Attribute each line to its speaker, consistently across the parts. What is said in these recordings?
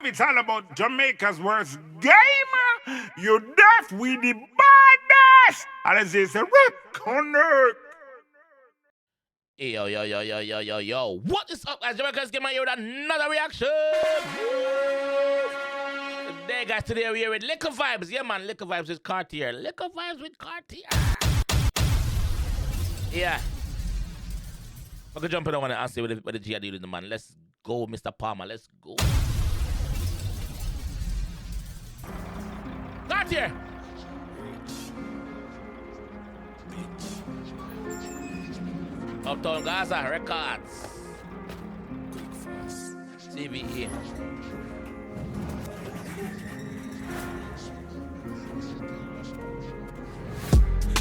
Speaker 1: It's all about Jamaica's worst game. You deaf, we the baddest. And as they say, connect.
Speaker 2: Yo. What is up, guys? JAMAICA'S came here with another reaction. Today, guys, we're here with Likkle Vybz. Yeah, man, Likkle Vybz with Cartier. Likkle Vybz with Cartier. Yeah. I could jump in on and see what the G are doing, man. Let's go, Mr. Palmer. Let's go. Cartier. Uptown Gaza Records. CVE.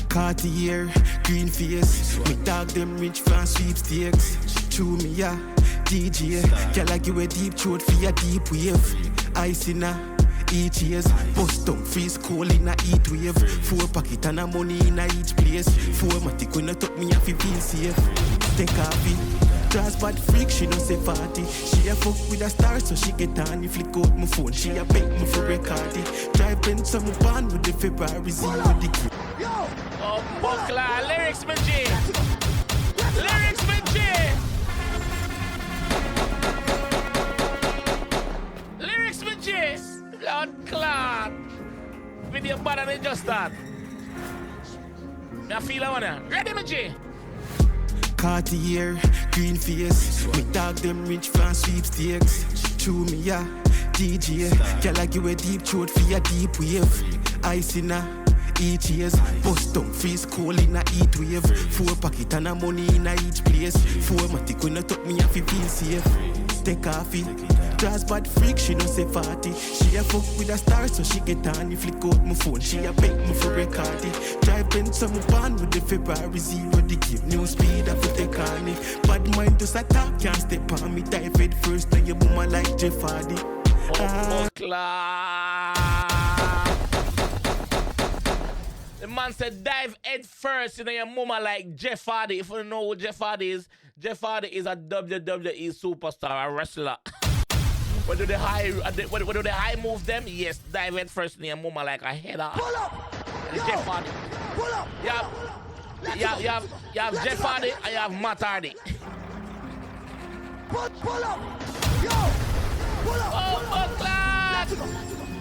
Speaker 3: Cartier, green face. Me dog them rich fan sweepstakes. Chew me ya, DJ. Girl I give a deep throat for your deep wave. Ice in a each years. Bust down freeze cold in a heat wave. 4 pocket and a money in a each place. 4 matic when you talk me have to feel safe. Take coffee. Draws bad freak, she no say party. She a fuck with a star, so she get on. If flick out my phone, she a beg me for record it. Drive Benz on my van with the February Z with the key.
Speaker 2: Oh, Buckler, lyrics, my G. Lyrics, my G. Lyrics, my G. Blood clot. Video better than just that. I feel I wanna. Ready, my G.
Speaker 3: Cartier, green face. Me dog them rich fan sweepstakes. Chew me ya, DJ. Girl I give a deep throat for your deep wave. Ice in a each years. Bust down freeze cold in a heat wave. 4 pocket and a money in a each place. 4 matic when you talk me have to feel safe. Take coffee. Draws bad freak, she no say party. She a fuck with a star, so she get on. If flick out my phone, she a beg me for record it. Drive Benz on my van with the February Z with the give new speed I put take on it. Bad mind just attack, can't step on me. Dive head first, then you boom like Jeff Hardy.
Speaker 2: The man said dive head first, you know your mama like Jeff Hardy. If you don't know who Jeff Hardy is a WWE superstar, a wrestler. What do the high move them? Yes, dive head first in your mama like a header.
Speaker 4: Pull up!
Speaker 2: Jeff Hardy.
Speaker 4: Pull up!
Speaker 2: You have Jeff Hardy and you have Matt Hardy.
Speaker 4: Pull up! Yo! Pull up!
Speaker 2: Oh, class!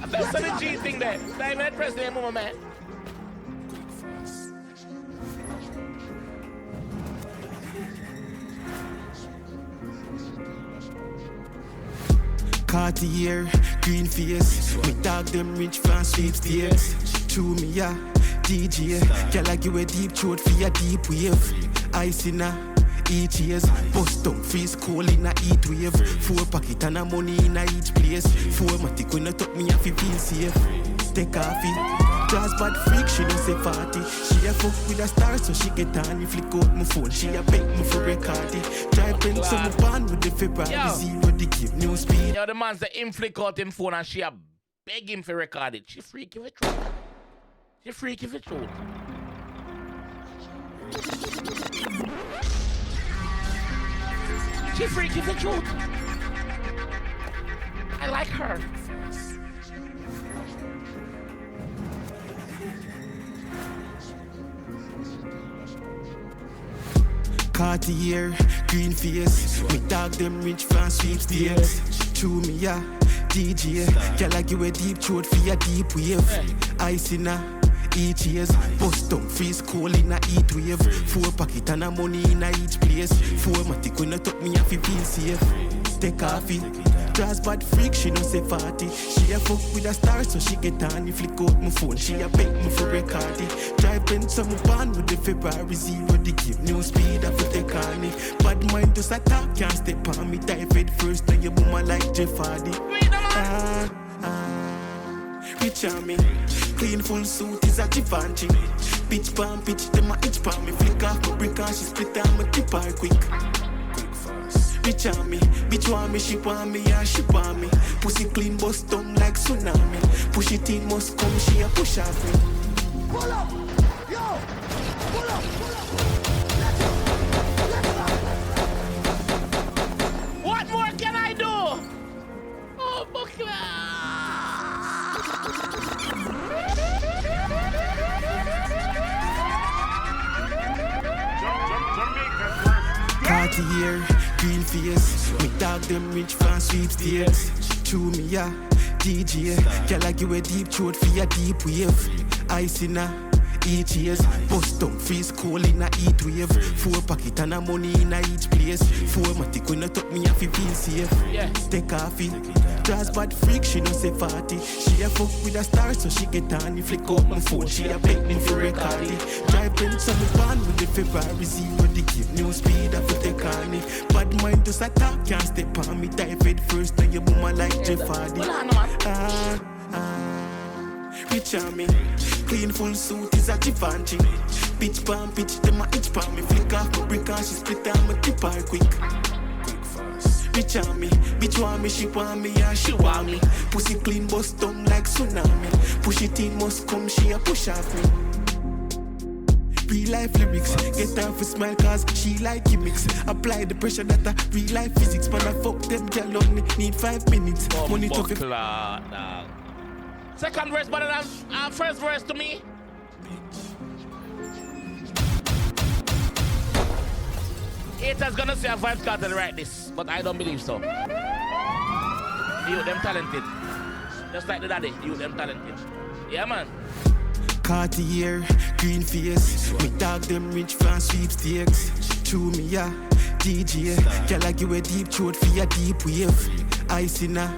Speaker 2: That's the G thing there. Dive head first in your mama, man.
Speaker 3: Cartier, green face. Me dog them rich fan sweepstakes. Chew me ya, DJ. Girl I give a deep throat for your deep wave. Ice in a each years. Bust down freeze cold in a heat wave. 4 pocket and a money in a each place. 4 matic when you talk me have to feel safe. Take coffee. Draws bad freak, she no say party. She a fuck with a star, so she get on. If flick out my phone, she a beg me for record it. Drive Benz on my van with the February Z with the give new speed.
Speaker 2: Yo, the man's the him flick out him phone and she a beg him for record it. She freaky for truth. She freaky for truth. She freaky for truth. I like her.
Speaker 3: Cartier, green face. Me dog them rich fan sweepstakes. Chew me ya, DJ. Girl I give a deep throat for your deep wave. Ice in a each years. Bust down freeze cold in a heat wave. 4 pocket and a money in a each place. 4 matic when you talk me have to feel safe. Take coffee. Draws bad freak, she no say party. She a fuck with a star, so she get on. If flick out my phone, she a beg me for record it. Drive Benz on my van with the February Z with the give new speed I put take on it. Bad mind just attack, can't step on me. Dive head first, then you boom like Jeff Hardy. Rich on me, clean full suit is a Givenchy. Bitch palm, bitch them a itch palm me. Flick off my brick and she split on my tip her quick. Bitch on me, bitch want me, she want me, yeah, she want me. Pussy clean, bust down like tsunami. Push it in, must come, she a push off me.
Speaker 4: Pull up! Yo! Pull up!
Speaker 2: What more can I do? Oh, Buckler!
Speaker 3: Cartier, green face. Me dog them rich fan sweepstakes. Chew me ya, DJ. Girl I give a deep throat for your deep wave. Ice in a EGS. Bust down freeze coal in a heat wave. 4 pocket and a money in a each place. 4 matic when I talk me off feel safe.
Speaker 2: Yeah.
Speaker 3: Take coffee. Draws bad freak, she no say 40. She a fuck with a star, so she get on. If flick out my phone, she a beg me for record it. Drive Benz on the van with the Ferrari. Zero the give new speed, I put take on it. Bad mind just attack, can't step on me. Dive head first, now your mama like Jeff Hardy. Rich on me. Clean full suit is a Givenchy. Bitch palm, bitch, them a itch palm me. Flick off my brick and she split on my tip her quick. Bitch on me, bitch want me, she want me, yeah, she want me. Pussy clean, bust tongue like tsunami. Push it in, must come, she a push off me. Real life lyrics, get her for smile cause she like gimmicks. Apply the pressure that a real life physics. Man, I fuck them girl only need 5 minutes. Money to
Speaker 2: nah. Second verse better than first verse to me. Haters gonna say a Vybz Kartel write this, but I don't believe so. You them talented. Just like the daddy, you them talented. Yeah man.
Speaker 3: Cartier, green face. Me dog them rich fan sweepstakes. Chew me ya, DJ. Girl I give a deep throat for your deep wave. Ice in a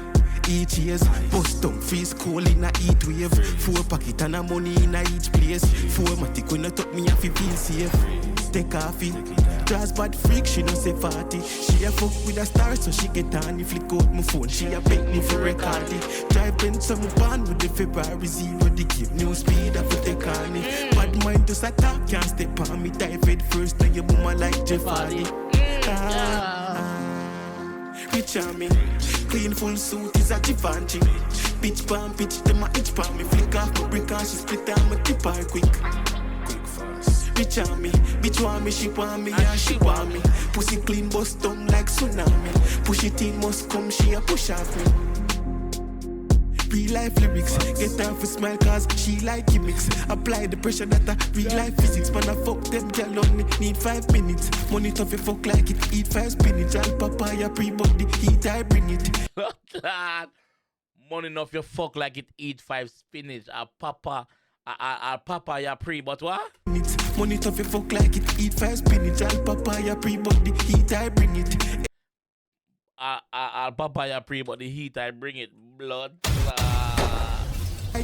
Speaker 3: EGS. Bust down freeze coal in a heat wave. 4 pocket and a money in a each place. 4 matic when I talk me off feel safe. Take coffee. Draws bad freak, she no say 40. She a fuck with a star, so she get on. If flick out my phone, she a beg me for record it. Drive Benz on my van with the Ferrari. Zero the give new speed, I put take on it. Bad mind just attack, can't step on me. Dive head first, now your mama like Jeff Hardy. Rich on me. Clean full suit is a Givenchy. Bitch palm, bitch, them a itch palm me. Flick off my brick and she split on my tip her quick. Bitch on me, bitch want me, she want me, yeah, she want me. Pussy clean, bust tongue like tsunami. Push it in, must come, she a push off me. Real life lyrics, get her for smile cause she like gimmicks. Apply the pressure that a real life physics. Man, I fuck them girl only need 5 minutes. Money tough, you fuck like it, eat 5 spinach. All papaya pre-but the heat, I bring it.
Speaker 2: Money enough, you fuck like it, eat 5 spinach. Papaya pre, but what?
Speaker 3: Money tough, you fuck like it, eat 5 spinach. All papaya pre-but the heat, I bring it.
Speaker 2: I'll papaya pre, but the heat I bring it. Blood.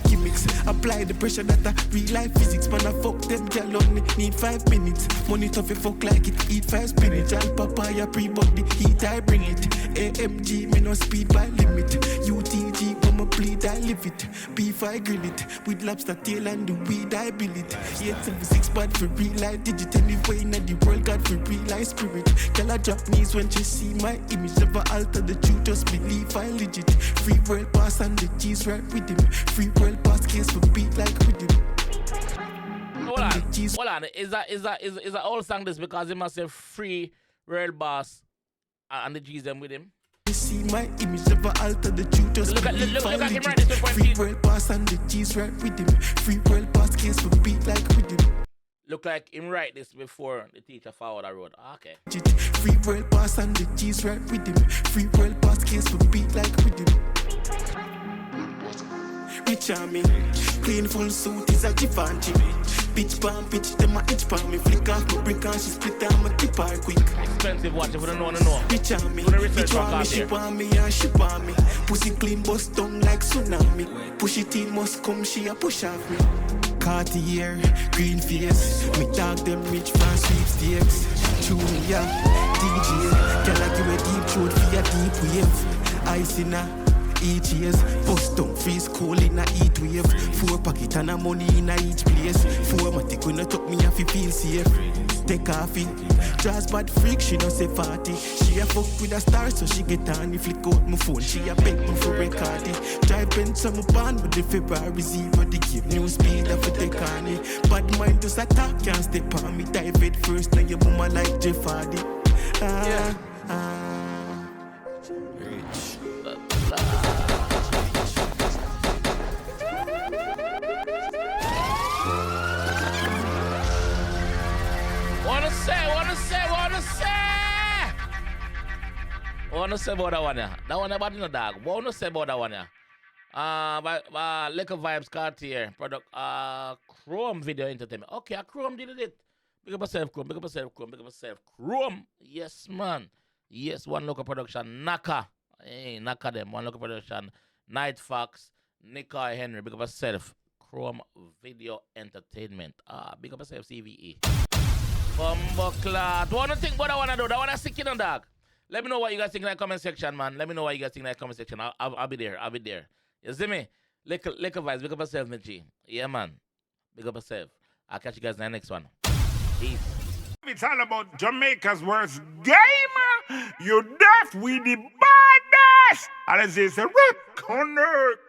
Speaker 3: Gimmicks, apply the pressure that a real life physics. Man, I fuck them girl only need 5 minutes. Money tough, you fuck like it, eat 5 spinach. All papaya pre-but the heat, I bring it. AMG, me no speed by limit. UTG, come a bleed, I live it. Beef, I grill it. With lobster tail and the weed, I build it. 876 bad for real life digit. Anyway, in the world, God for real life spirit. Girl, I drop knees when she see my image. Never alter the truth, just believe I legit. Free world pass and the G's right with him. Free world pass case for beat like with him.
Speaker 2: Hold on. Is that all song this because he must say free world boss and the G's them with him?
Speaker 3: See my image, never alter the truth, just
Speaker 2: look at him right this
Speaker 3: Free world pass and the G's right with him. Free world pass case for beat like with him.
Speaker 2: Look like him write this before the teacher forward the road. Okay.
Speaker 3: Free world pass and the G's right with him. Free world pass case for beat like with him. Rich on me, clean full suit is a Givenchy. Bitch palm, bitch, them a itch palm me. Flick off my brick and she split on my tip her quick.
Speaker 2: Expensive watch if you don't know.
Speaker 3: Rich on me, bitch want me, she want me, yeah, she want me. Pussy clean, bust tongue like tsunami. Push it in, must come, she a push off me. Cartier, green face. Me dog them rich fan sweepstakes. Chew me ya, DJ. Girl I give a deep throat for your deep wave. Ice in a EGS. Bust down freeze coal in a heat wave. 4 pocket and a money in a each place. 4 matic when I talk me off feel safe. Take coffee. Draws bad freak, she no say 40. She a fuck with a star, so she get on. If flick out my phone, she a beg me for record it. Drive Benz on my van with the Ferrari. Zero the give new speed, I for take on it. Bad mind just attack, can't step on me. Dive head first, now your mama like Jeff Hardy.
Speaker 2: Wanna say. want to say about that one, yeah? That one about the dog. What want to say about that one, yeah? Likkle Vybz, Cartier, product, Chrome Video Entertainment. Okay, Chrome did it. Big up yourself, Chrome. Big up yourself, Chrome. Big up yourself, Chrome. Yes, man. Yes, one local production, Naka. Hey, Naka them. One local production, Night Fox, Nikai Henry. Big up yourself, Chrome Video Entertainment. Big up yourself, CVE. Bumbleclad. What do you think about that one, though? That one is sticking on, dog. Let me know what you guys think in the comment section, man. Let me know what you guys think in the comment section. I'll be there. I'll be there. You see me? Likkle Vybz. Big up yourself, my G. Yeah, man. Big up yourself. I'll catch you guys in the next one. Peace.
Speaker 1: It's all about Jamaica's worst game. You deaf with the baddest. And it's a rip connect.